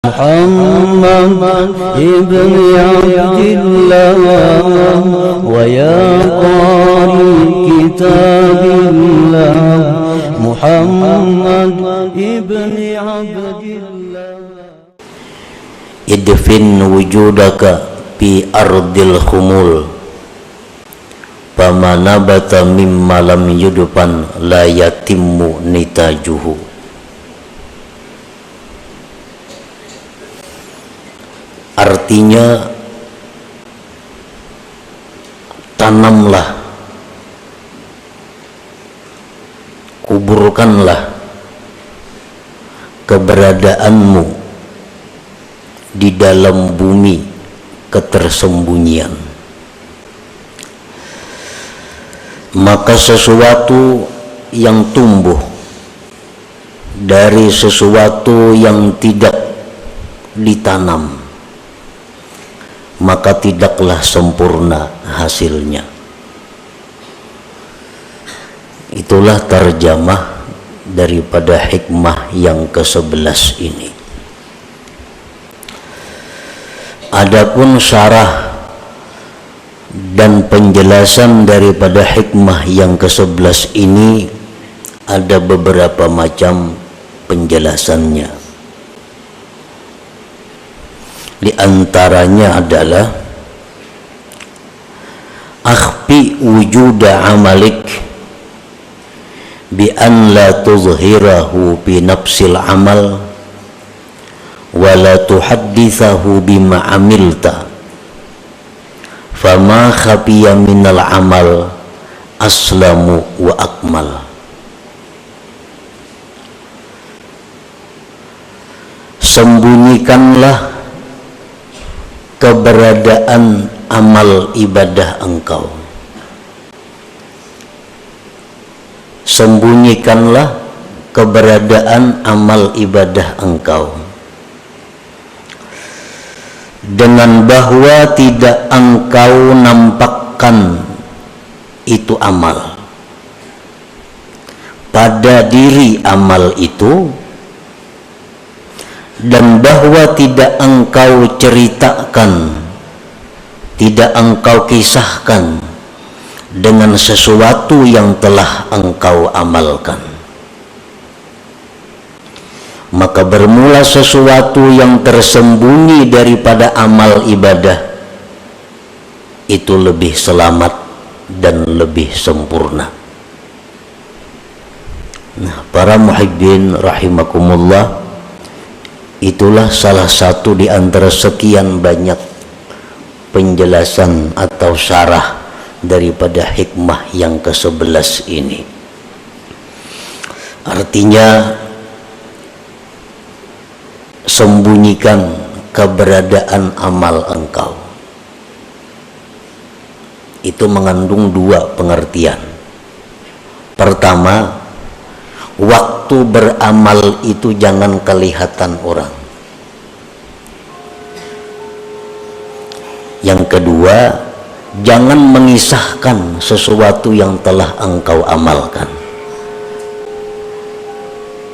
محمد ابن عبد الله ويا قارئ كتاب الله محمد ابن عبد الله idfin wujudaka fi ardil khumul pamanabata mimma lam yudfan la yatimmu nitajuhu. Artinya, tanamlah, kuburkanlah keberadaanmu di dalam bumi ketersembunyian, maka sesuatu yang tumbuh dari sesuatu yang tidak ditanam, maka tidaklah sempurna hasilnya. Itulah terjemah daripada hikmah yang ke-11 ini. Adapun syarah dan penjelasan daripada hikmah yang ke-11 ini ada beberapa macam penjelasannya. Di antaranya adalah akhfi wujuda amalik bi an la tuzhirahu bi nafsil amal wa la tuhaddithahu bima amilta fama khafiya minal amal aslamu wa akmal. Sembunyikanlah keberadaan amal ibadah engkau. Sembunyikanlah keberadaan amal ibadah engkau dengan bahwa tidak engkau nampakkan itu amal pada diri amal itu, dan bahwa tidak engkau ceritakan, tidak engkau kisahkan dengan sesuatu yang telah engkau amalkan. Maka bermula sesuatu yang tersembunyi daripada amal ibadah itu lebih selamat dan lebih sempurna. Nah, para muhibbin rahimakumullah, itulah salah satu di antara sekian banyak penjelasan atau syarah daripada hikmah yang ke-11 ini. Artinya, sembunyikan keberadaan amal engkau. Itu mengandung dua pengertian. Pertama, waktu beramal itu jangan kelihatan orang. Yang kedua, jangan mengisahkan sesuatu yang telah engkau amalkan.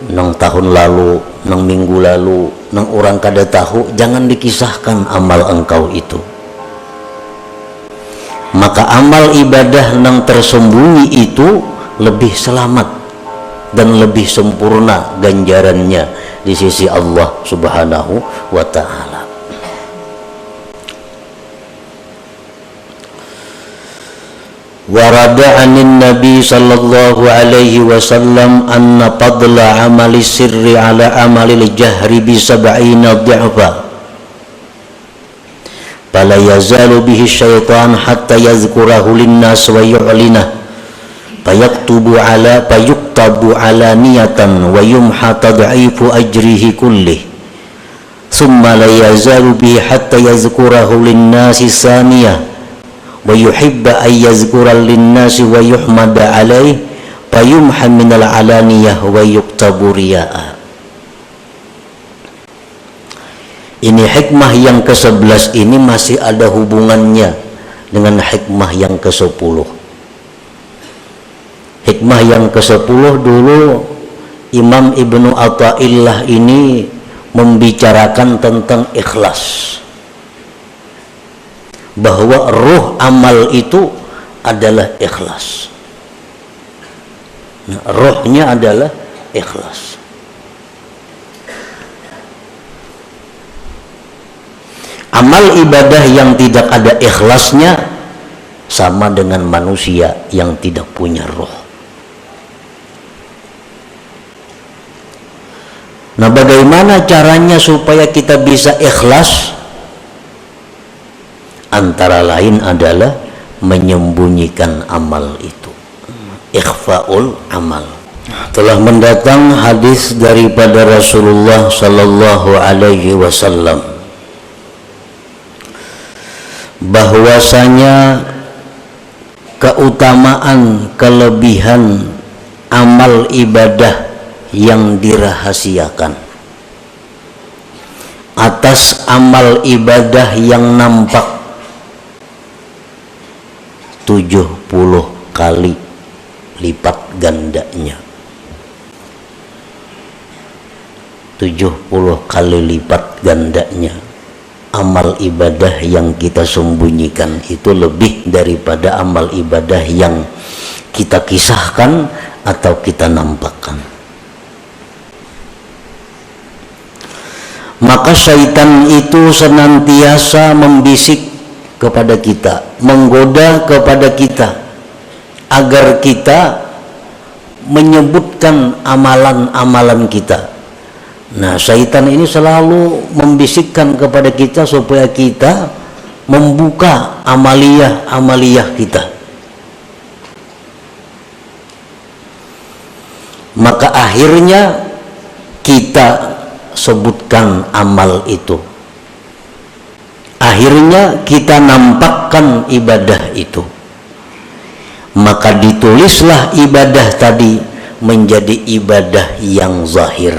Nang tahun lalu, nang minggu lalu, nang orang kada tahu, jangan dikisahkan amal engkau itu. Maka amal ibadah nang tersembunyi itu lebih selamat dan lebih sempurna ganjarannya di sisi Allah Subhanahu wa ta'ala. Warada anin Nabi sallallahu alaihi wasallam anna fadla amali sirri ala amalil jahri bi sab'ina dhi'fa fala yazalu bihi syaitan hatta yazkurahu linnas wa yu'linah fayuktabu ala niyatan wa yumha tad'ifu ajrihi kullih thumma la yazalu bihi hatta yazkurahu linnasi saniyah wa yuhibba ay yazkura linnasi wa yuhmada alaih fayumha minal alaniyah wa yuktabu riya'a. Ini hikmah yang ke-11 ini masih ada hubungannya dengan hikmah yang ke-10. Hikmah yang ke-10 dulu Imam Ibnu Athaillah ini membicarakan tentang ikhlas, bahwa ruh amal itu adalah ikhlas. Nah, rohnya adalah ikhlas. Amal ibadah yang tidak ada ikhlasnya sama dengan manusia yang tidak punya roh. Nah, bagaimana caranya supaya kita bisa ikhlas? Antara lain adalah menyembunyikan amal itu, ikhfaul amal. Telah mendatang hadis daripada Rasulullah sallallahu alaihi wasallam bahwasanya keutamaan kelebihan amal ibadah yang dirahasiakan atas amal ibadah yang nampak 70 kali lipat gandanya. 70 kali lipat gandanya amal ibadah yang kita sembunyikan itu lebih daripada amal ibadah yang kita kisahkan atau kita nampakkan. Maka syaitan itu senantiasa membisik kepada kita, menggoda kepada kita agar kita menyebutkan amalan-amalan kita. Nah, syaitan ini selalu membisikkan kepada kita supaya kita membuka amaliyah kita. Maka akhirnya kita sebutkan amal itu. Akhirnya kita nampakkan ibadah itu. Maka ditulislah ibadah tadi menjadi ibadah yang zahir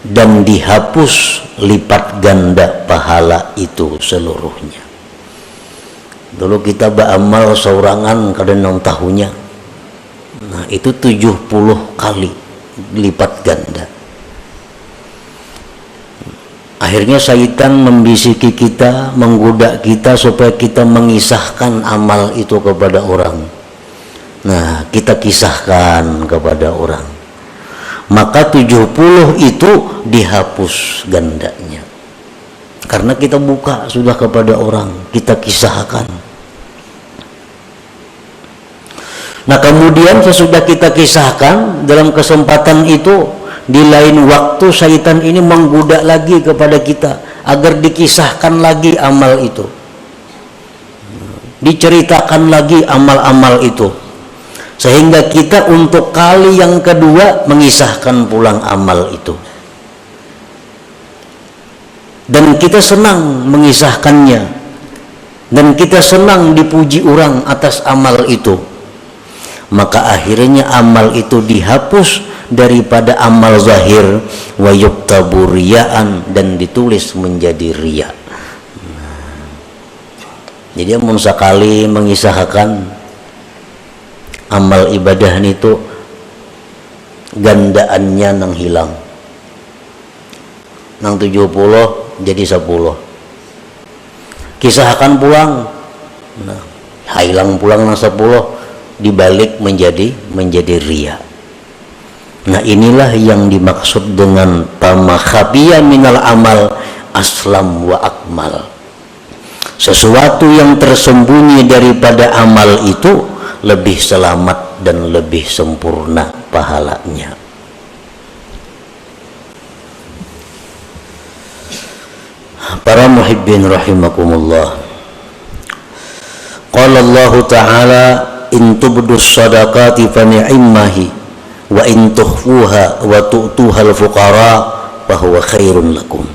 dan dihapus lipat ganda pahala itu seluruhnya. Dulu kita beramal seorangan kadang tahunya, nah itu 70 kali lipat ganda. Akhirnya syaitan membisiki kita, menggoda kita supaya kita mengisahkan amal itu kepada orang. Nah, kita kisahkan kepada orang. Maka 70 itu dihapus gandanya. Karena kita buka sudah kepada orang, kita kisahkan. Nah, kemudian sesudah kita kisahkan, dalam kesempatan itu di lain waktu syaitan ini menggoda lagi kepada kita agar dikisahkan lagi amal itu, diceritakan lagi amal-amal itu, sehingga kita untuk kali yang kedua mengisahkan pulang amal itu, dan kita senang mengisahkannya, dan kita senang dipuji orang atas amal itu. Maka akhirnya amal itu dihapus daripada amal zahir, wa yuktabu riya'an, dan ditulis menjadi riya. Jadi mun sakali mengisahkan amal ibadah itu gandaannya nang hilang, nang 70 jadi 10, kisahkan pulang, nah hilang pulang nang 10 dibalik menjadi riya. Nah, inilah yang dimaksud dengan tama khabiya minal amal aslam wa akmal. Sesuatu yang tersembunyi daripada amal itu lebih selamat dan lebih sempurna pahalanya. Para muhibbin rahimakumullah. Qala Allah Ta'ala in tubdus sadaqati fa ni'immahi wa in tukhfuha wa tu'tuha al-fuqara fa huwa khairun lakum.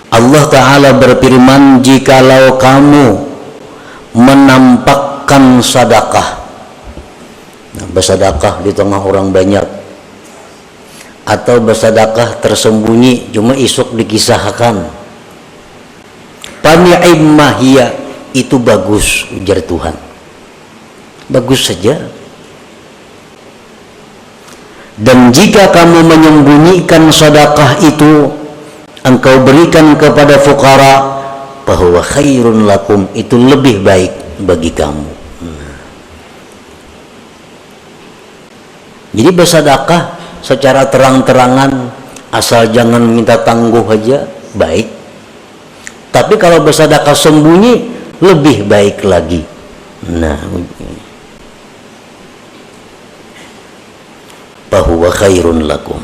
Allah Ta'ala berfirman, jikalau kamu menampakkan sedekah, nah, bersedekah di tengah orang banyak, atau bersedekah tersembunyi cuma isuk dikisahkan, fa ni'immahiya, itu bagus, ujar Tuhan, bagus saja. Dan jika kamu menyembunyikan sedekah itu, engkau berikan kepada fuqara, bahwa khairun lakum, itu lebih baik bagi kamu. Jadi bersedekah secara terang-terangan, asal jangan minta tangguh aja, baik. Tapi kalau bersedekah sembunyi, lebih baik lagi. Nah, bahwa khairun lakum.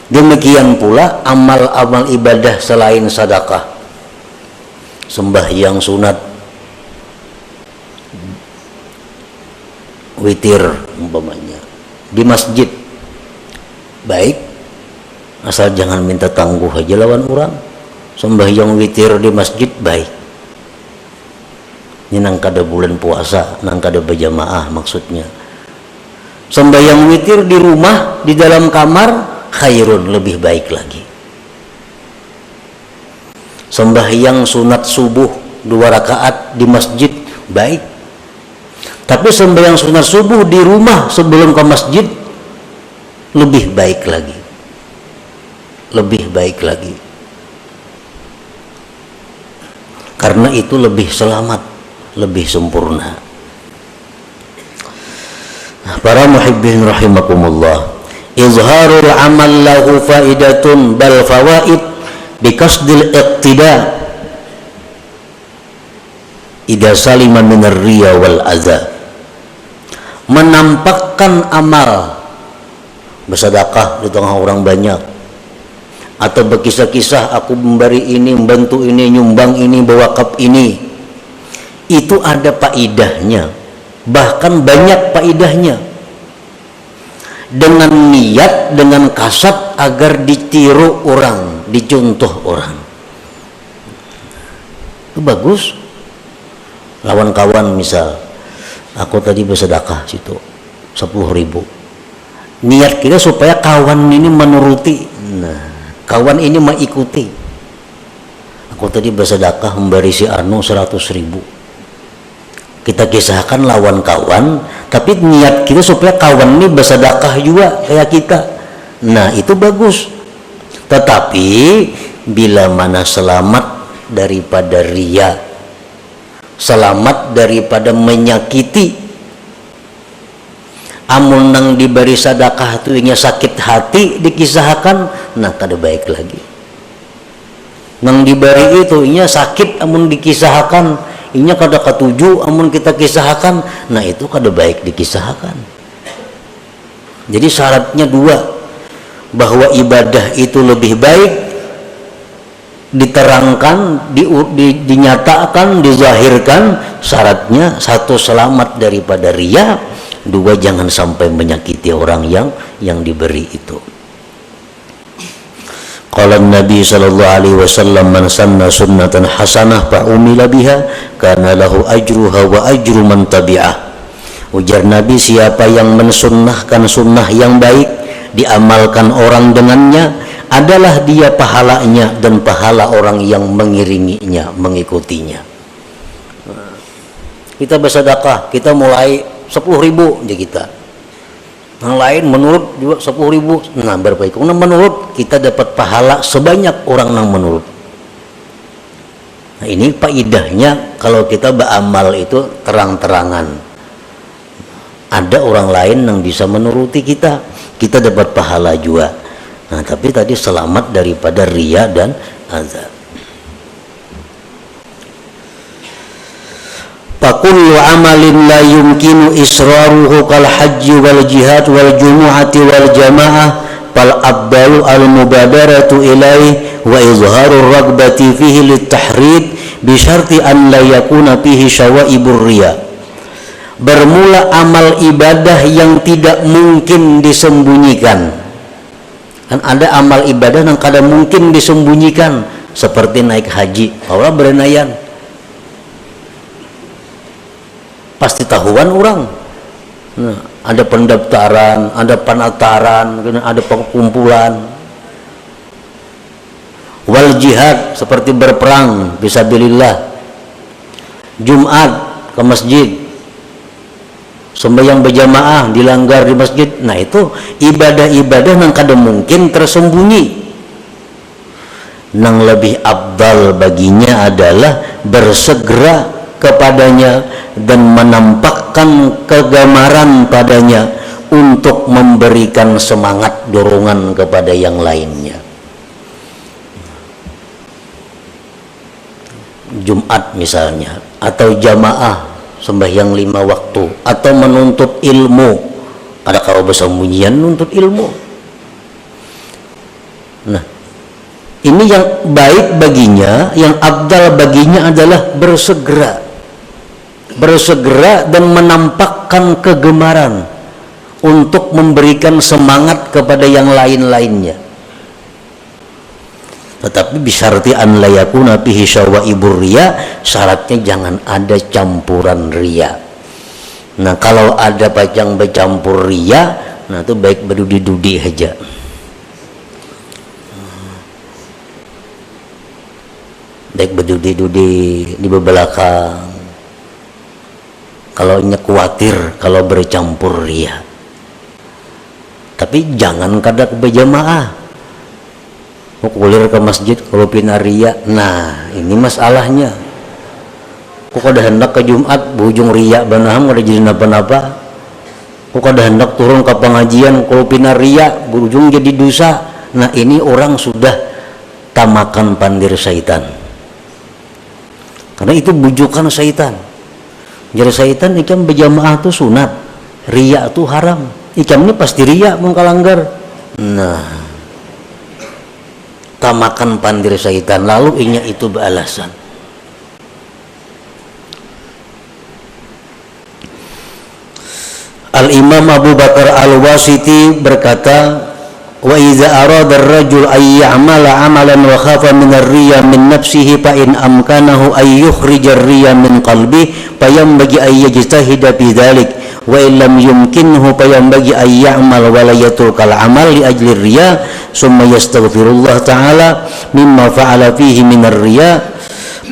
Demikian pula amal-amal ibadah selain sedekah, sembahyang sunat, witir umpamanya di masjid, baik, asal jangan minta tangguh aja lawan orang. Sembahyang witir di masjid baik. Ini nang kada bulan puasa, nang kada berjamaah maksudnya. Sembahyang witir di rumah, di dalam kamar, khairun, lebih baik lagi. Sembahyang sunat subuh 2 rakaat di masjid, baik. Tapi sembahyang sunat subuh di rumah sebelum ke masjid, lebih baik lagi. Lebih baik lagi. Karena itu lebih selamat, lebih sempurna. Para muhibbin rahimakumullah, izharul amal lahu faidatun bal fawaid biqasdil iqtida idza salima minar riya wal adza. Menampakkan amal, bersedekah di tengah orang banyak, atau berkisah-kisah aku memberi ini, membantu ini, nyumbang ini, berwakaf ini, itu ada faidahnya, bahkan banyak faidahnya, dengan niat, dengan kasat agar ditiru orang, dicontoh orang. Itu bagus. Lawan kawan misal, aku tadi bersedekah situ 10.000, niat kita supaya kawan ini menuruti, nah, kawan ini mengikuti. Aku tadi bersedekah memberi si Anu 100.000, kita kisahkan lawan kawan, tapi niat kita supaya kawan ini bersedekah juga kayak kita. Nah, itu bagus. Tetapi bila mana selamat daripada riya, selamat daripada menyakiti, amun nang diberi sedekah tu inya sakit hati dikisahkan, nah kada baik lagi. Nang diberi itu inya sakit amun dikisahkan, inya kada ketuju amun kita kisahkan, nah itu kada baik dikisahkan. Jadi syaratnya 2, bahwa ibadah itu lebih baik diterangkan, dinyatakan, dizahirkan. Syaratnya 1, selamat daripada riya, 2, jangan sampai menyakiti orang yang diberi itu. Qala Nabi sallallahu alaihi wasallam, man sanna sunnatan hasanah fa umila biha kana lahu ajruha wa ajru man tabi'ah. Ujar Nabi, siapa yang mensunnahkan sunnah yang baik, diamalkan orang dengannya, adalah dia pahalanya dan pahala orang yang mengiringinya, mengikutinya. Kita bersedekah, kita mulai 10.000 aja kita. Yang lain menurut juga 10.000, nah berapa itu? Nah, menurut kita dapat pahala sebanyak orang yang menurut. Nah, ini faedahnya kalau kita beramal itu terang-terangan. Ada orang lain yang bisa menuruti kita, kita dapat pahala juga. Nah, tapi tadi selamat daripada riya dan azab. Fakullu amalin la yumkinu israruhu kal hajji wal jihad wal jumu'ati wal jamaah fal abdalu al mubadaratu ilaih wa izharur ragbati fihi lit tahrid bi syarti an la yakuna fihi syawaibur riya. Bermula amal ibadah yang tidak mungkin disembunyikan. Kan ada amal ibadah yang kada mungkin disembunyikan, seperti naik haji. Orang berenayan, pasti tahuan orang. Nah, ada pendaftaran, ada penataran, ada pengkumpulan. Wal jihad, seperti berperang fisabilillah. Jumat ke masjid, sembahyang berjamaah dilanggar di masjid. Nah itu ibadah-ibadah yang kadang mungkin tersembunyi. Yang lebih abdal baginya adalah bersegera kepadanya dan menampakkan kegemaran padanya untuk memberikan semangat dorongan kepada yang lainnya. Jumat misalnya, atau jamaah sembahyang 5 waktu, atau menuntut ilmu. Ada kalau bersembunyian menuntut ilmu. Nah, ini yang baik baginya, yang abdal baginya adalah bersegera dan menampakkan kegemaran untuk memberikan semangat kepada yang lain-lainnya. Tetapi bisyarti an la yakuna fihi syawaibur riya, syaratnya jangan ada campuran riya. Nah kalau ada pajang bercampur riya, nah itu baik berdudi-dudi aja. Baik berdudi-dudi di belakang. Kalau khawatir kalau bercampur riya. Tapi jangan kadak berjamaah. Kulir ke masjid kalau pina riya. Nah ini masalahnya. Kok kada hendak ke Jumat bujung riya banaham kada jadi napa-napa. Kok kada hendak turun ke pengajian kalau pina riya bujung jadi dosa. Nah ini orang sudah tamakan pandir syaitan. Karena itu bujukan syaitan. Jadi syaitan ikam berjamaah itu sunat, riya itu haram. Ikam ini pasti riya mengkalanggar. Nah tamakan pandir syaitan, lalu inya itu beralasan. Al-Imam Abu Bakar Al-Wasiti berkata, wa idza arada ar-rajul ay ya'mala 'amalan wa khafa min ar-riya min nafsihi fa in amkanahu ay yukhrija ar-riya min qalbi fa yanbaghi ay yajtahida fi dhalik wa in lam yumkinhu fa yanbaghi ay ya'mal wa la yatrukal 'amal li ajli ar-riya summa yastaghfirullah ta'ala mimma fa'ala fihi min ar-riya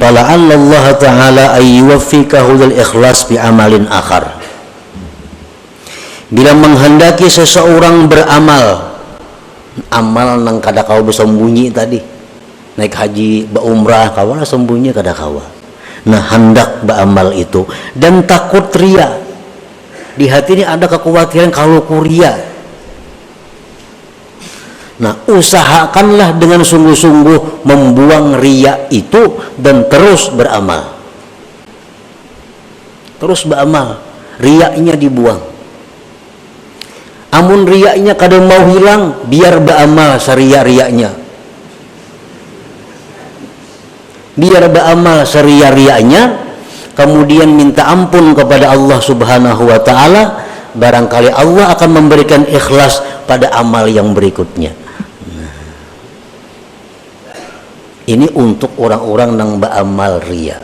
fala'alla Allah ta'ala ay yuwaffiqahu lil ikhlas bi amalin akhar. Bila menghendaki seseorang beramal, amal nang kada kau bersembunyi tadi, naik haji, berumrah, kawan sembunyi kada kawa. Nah hendak beramal itu dan takut ria, di hati ini ada kekhawatiran kalau kuria. Nah usahakanlah dengan sungguh-sungguh membuang ria itu dan terus beramal. Terus beramal, riaknya dibuang. Amun riaknya kadang mau hilang, biar beramal saria-riaknya. Biar beramal saria-riaknya, kemudian minta ampun kepada Allah Subhanahu wa ta'ala, barangkali Allah akan memberikan ikhlas pada amal yang berikutnya. Ini untuk orang-orang yang beramal ria.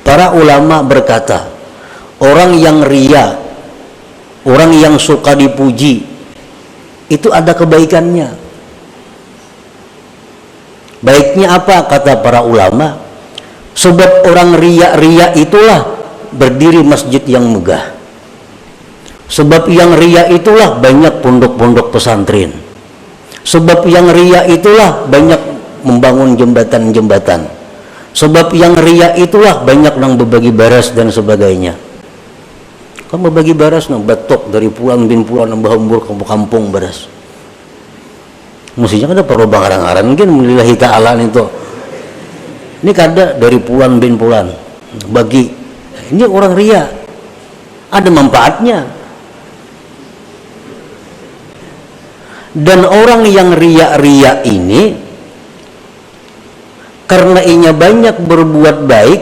Para ulama berkata, orang yang ria, orang yang suka dipuji, itu ada kebaikannya. Baiknya apa kata para ulama? Sebab orang ria itulah berdiri masjid yang megah. Sebab yang ria itulah banyak pondok-pondok pesantren. Sebab yang ria itulah banyak membangun jembatan-jembatan. Sebab yang ria itulah banyak yang berbagi baras dan sebagainya. Kamu berbagi baras nang batok dari pulang bin pulang nang bahambur kampung baras. Mestinya ada perlu bangaran-aran mungkin lillahi ta'ala itu. Ini kada dari pulang bin pulang bagi. Ini orang ria. Ada manfaatnya. Dan orang yang ria-ria ini karena inya banyak berbuat baik,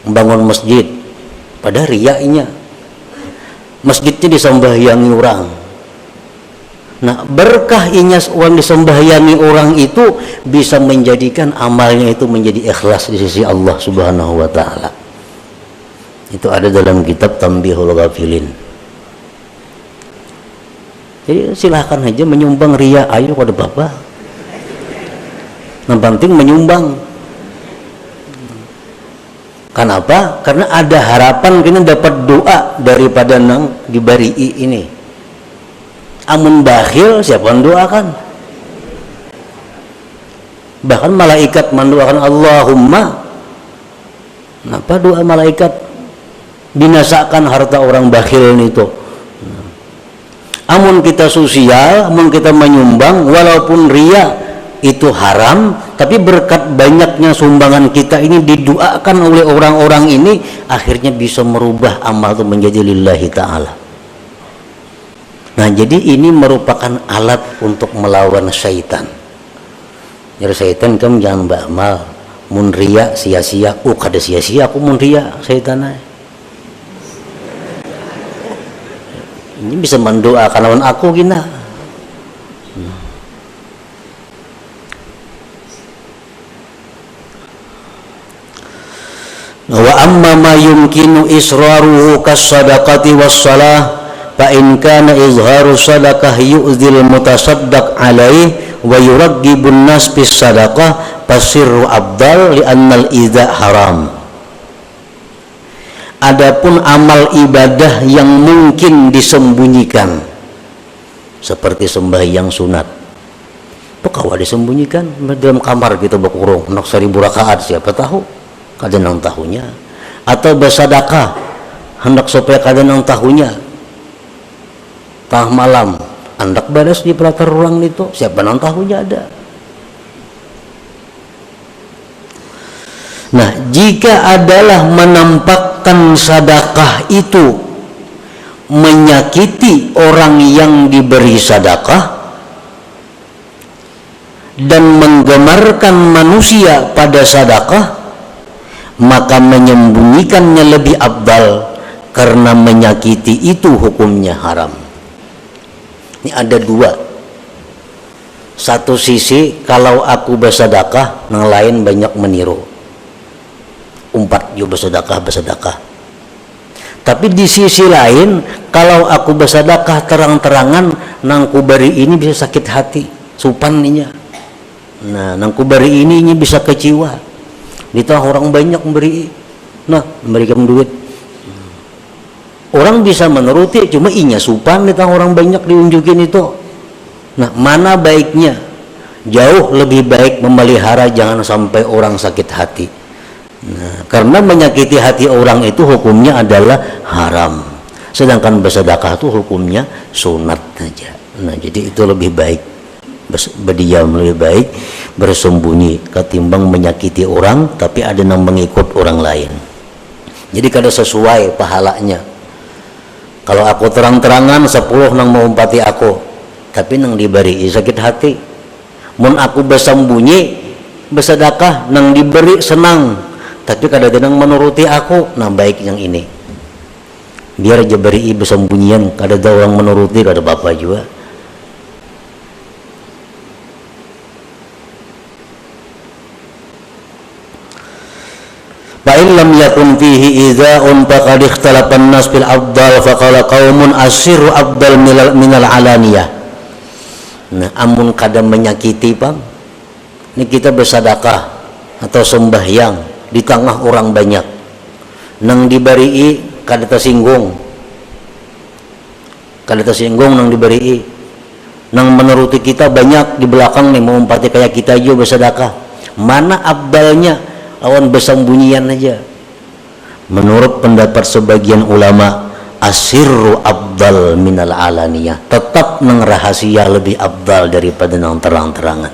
membangun masjid, pada riaknya masjidnya disembahyangi orang. Nah berkah inya orang disembahyangi orang itu bisa menjadikan amalnya itu menjadi ikhlas di sisi Allah Subhanahu wa ta'ala. Itu ada dalam kitab Tanbihul Ghafilin. Jadi silahkan aja menyumbang ria, ayo pada bapak. Yang penting menyumbang. Kenapa? Karena ada harapan kini dapat doa daripada nang diberi ini. Amun bakhil siapa yang doakan? Bahkan malaikat mendoakan Allahumma. Kenapa doa malaikat? Binasakan harta orang bakhil itu. Amun kita sosial, amun kita menyumbang, walaupun ria itu haram, tapi berkat banyaknya sumbangan kita ini didoakan oleh orang-orang ini, akhirnya bisa merubah amal itu menjadi lillahi ta'ala. Nah, jadi ini merupakan alat untuk melawan syaitan. Jadi syaitan kan jangan beramal mun ria sia-sia, kada sia-sia aku mun ria syaitan. Ini bisa mendoakan lawan aku gina. Wa amma ma yumkinu israruhu kas-sadaqati was-salah fa in kana izharu sadaqah yu'dhil mutasaddaq alaihi wa yuraggibun nas bis sadaqah fasirru afdal li annal idza haram. Adapun amal ibadah yang mungkin disembunyikan seperti sembahyang sunat, pekawa disembunyikan dalam kamar kita berkurung nak 1000 rakaat, siapa tahu kada nang tahunya, atau bersedekah hendak supaya kada nang tahunya, tah malam hendak balas di pelatar ruang itu, siapa nang tahunya ada. Nah, jika adalah menampakkan sedekah itu menyakiti orang yang diberi sedekah dan menggemarkan manusia pada sedekah, maka menyembunyikannya lebih afdal karena menyakiti itu hukumnya haram. Ini ada dua. Satu sisi kalau aku bersedekah, yang lain banyak meniru. Umpat yo bersedekah. Tapi di sisi lain, kalau aku bersedekah terang-terangan, nang kuberi ini bisa sakit hati, supaninya. Nah, nang kuberi ini bisa kecewa. Ditah orang banyak memberi, memberikan duit. Orang bisa menuruti, cuma inya supan ditah orang banyak diunjukin itu. Nah, mana baiknya? Jauh lebih baik memelihara, jangan sampai orang sakit hati. Nah, karena menyakiti hati orang itu hukumnya adalah haram. Sedangkan bersedekah itu hukumnya sunat saja. Nah, jadi itu lebih baik. Berdiam lebih baik, bersembunyi ketimbang menyakiti orang tapi ada yang mengikut orang lain. Jadi kada sesuai pahalanya. Kalau aku terang-terangan 10 nang mengumpati aku, tapi nang diberi sakit hati. Mun aku bersembunyi bersedekah nang diberi senang, tapi kada ada nang menuruti aku, nah baik yang ini. Biar aja beri bersembunyian, kada ada orang menuruti, kada apa-apa juga. Fa in lam yakun fihi idza'un faqad ikhtalafa an-nas bil afdal faqala qaumun asirru afdal minal alaniyah. Nah, amun kada menyakiti pam, ini kita bersedekah atau sembahyang di tengah orang banyak, nang diberi kada tersinggung nang diberi, nang menuruti kita banyak di belakang nih mau umpati kayak kita juga bersedekah, mana afdalnya? Lawan bersembunyian aja. Menurut pendapat sebagian ulama, asirru afdal minal alaniyah, tetap nang rahasia lebih afdal daripada nang terang-terangan.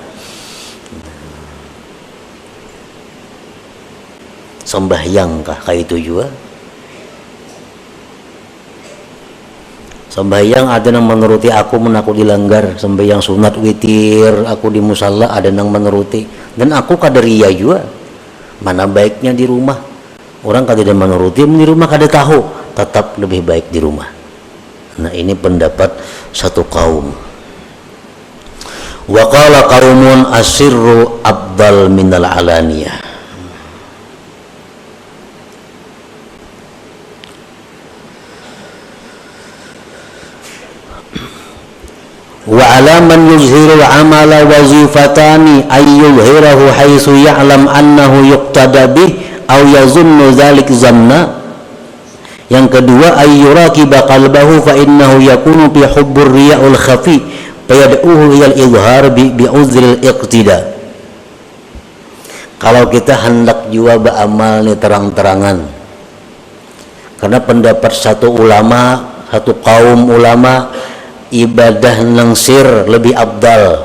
Sembahyang kah kayak itu juga? Sembahyang ada nang menuruti aku, men aku dilanggar. Sembahyang sunat witir aku di musalla ada nang menuruti, dan aku kadaria juga. Mana baiknya di rumah? Orang kada ada menuruti, di rumah kada tahu, tetap lebih baik di rumah. Nah, ini pendapat satu kaum. Wa qala qaumun asirru afdal minal alaniyah. Wa ala man yuzhiru al-amala wazifatani ay yuzhirahu haitsu ya'lam annahu yuqtada bih aw yazunnu dzalik zanna. Yang kedua, ayyuraqiba qalbahu fa innahu yakunu fi hubbur riya'ul khafi fayad'uhu ilal izhar bi uzril iqtida. Kalau kita hendak jua beramal ni terang-terangan, karena pendapat satu ulama, satu kaum ulama, ibadah nang sir lebih abdal.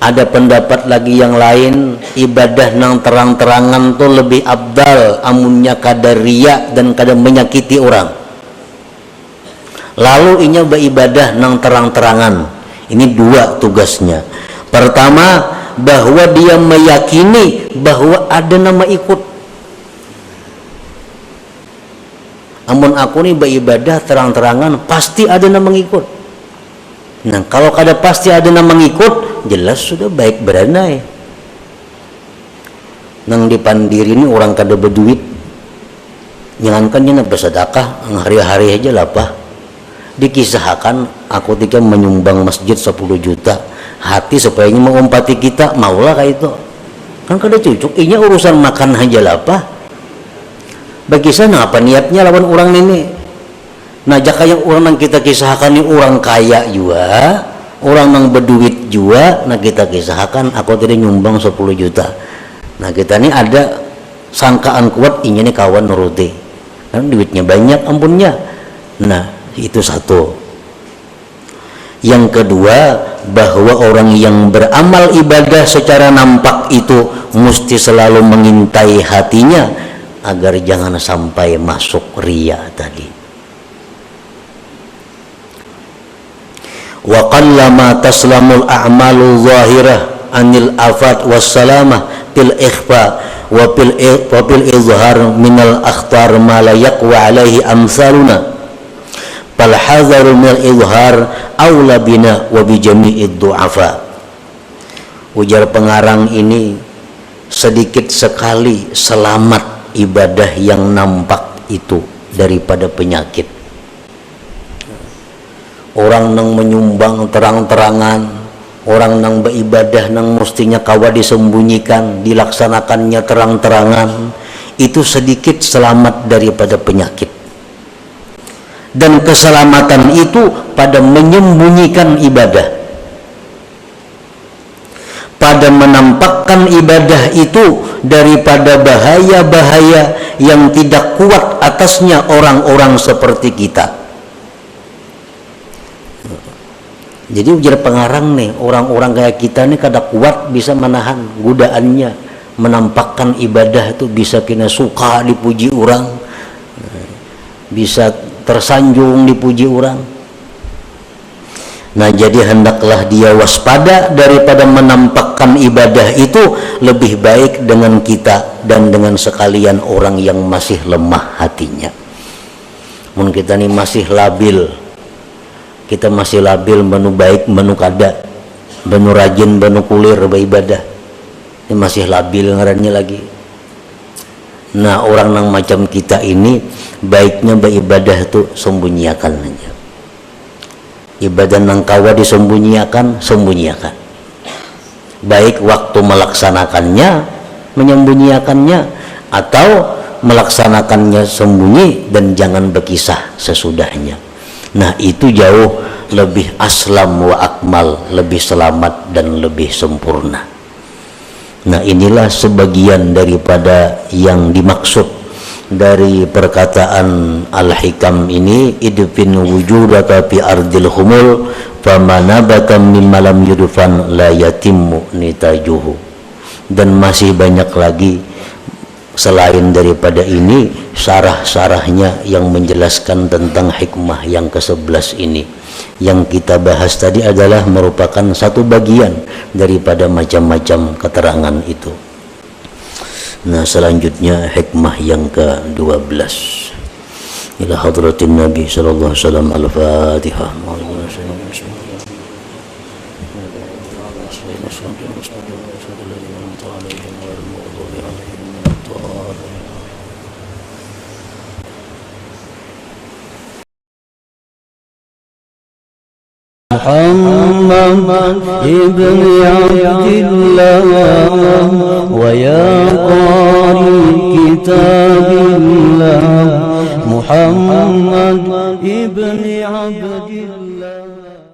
Ada pendapat lagi yang lain, ibadah nang terang-terangan tuh lebih abdal, amunnya kada riya dan kada menyakiti orang. Lalu inya beribadah nang terang-terangan. Ini dua tugasnya. Pertama, bahwa dia meyakini bahwa ada nama ikut. Amun aku nih beribadah terang-terangan, pasti ada nama ngikut. Nah, kalau kada pasti ada nama ngikut, jelas sudah baik beranai. Nang dipandiri ini orang kada berduit, jangankan nak bersedekah, hari-hari aja lapah. Dikisahkan aku ketika menyumbang masjid 10 juta, hati supaya mengumpati kita, maulah kayak itu. Kan kada cucuk, inya urusan makan aja lapah. Bagi sana apa niatnya lawan orang ini? Nah, jika yang orang yang kita kisahkan ini orang kaya juga, orang yang berduit juga, nah kita kisahkan aku tadi nyumbang 10 juta. Nah, kita ini ada sangkaan kuat, ini kawan nuruti. Kan duitnya banyak ampunnya. Nah, itu satu. Yang kedua, bahwa orang yang beramal ibadah secara nampak itu mesti selalu mengintai hatinya agar jangan sampai masuk riya tadi. Wa qallama taslamul a'malu zahirah anil afat wassalamah fil ikhfa wa fil izhar minal akhtar ma la yaqwa alaihi amsaluna fal hadharu minal izhar aula bina wa bi jami'id du'afa. Ujar pengarang ini, sedikit sekali selamat ibadah yang nampak itu daripada penyakit. Orang nang menyumbang terang-terangan, orang nang beribadah nang mestinya kawa disembunyikan, dilaksanakannya terang-terangan, itu sedikit selamat daripada penyakit. Dan keselamatan itu pada menyembunyikan ibadah, pada menampakkan ibadah itu daripada bahaya-bahaya yang tidak kuat atasnya orang-orang seperti kita. Jadi ujar pengarang nih, orang-orang kayak kita nih kada kuat bisa menahan godaannya, menampakkan ibadah itu bisa kena suka dipuji orang, bisa tersanjung dipuji orang. Nah, jadi hendaklah dia waspada daripada menampakkan ibadah itu, lebih baik dengan kita dan dengan sekalian orang yang masih lemah hatinya. Mun kita nih masih labil, kita masih labil, menu baik menu kada, menu rajin menu kulir beribadah, ini masih labil ngarannya lagi. Nah, orang yang macam kita ini baiknya beribadah itu sembunyiakan aja. Ibadah nang kawa disembunyiakan, sembunyiakan. Baik waktu melaksanakannya, menyembunyiakannya, atau melaksanakannya sembunyi dan jangan berkisah sesudahnya. Nah, itu jauh lebih aslam wa akmal, lebih selamat dan lebih sempurna. Nah, inilah sebagian daripada yang dimaksud dari perkataan Al-Hikam ini, idfin wujudaka fi ardil humul famanabata mimma lam yudfan la yatimmu nitajuhu. Dan masih banyak lagi selain daripada ini syarah-syarahnya yang menjelaskan tentang hikmah yang ke-11 ini. Yang kita bahas tadi adalah merupakan satu bagian daripada macam-macam keterangan itu. Nah, selanjutnya hikmah yang ke-12. Ila hadratin Nabi sallallahu alaihi wasallam. Al-Fatihah. محمد ابن عبد الله ويا قارئ كتاب الله محمد ابن عبد الله.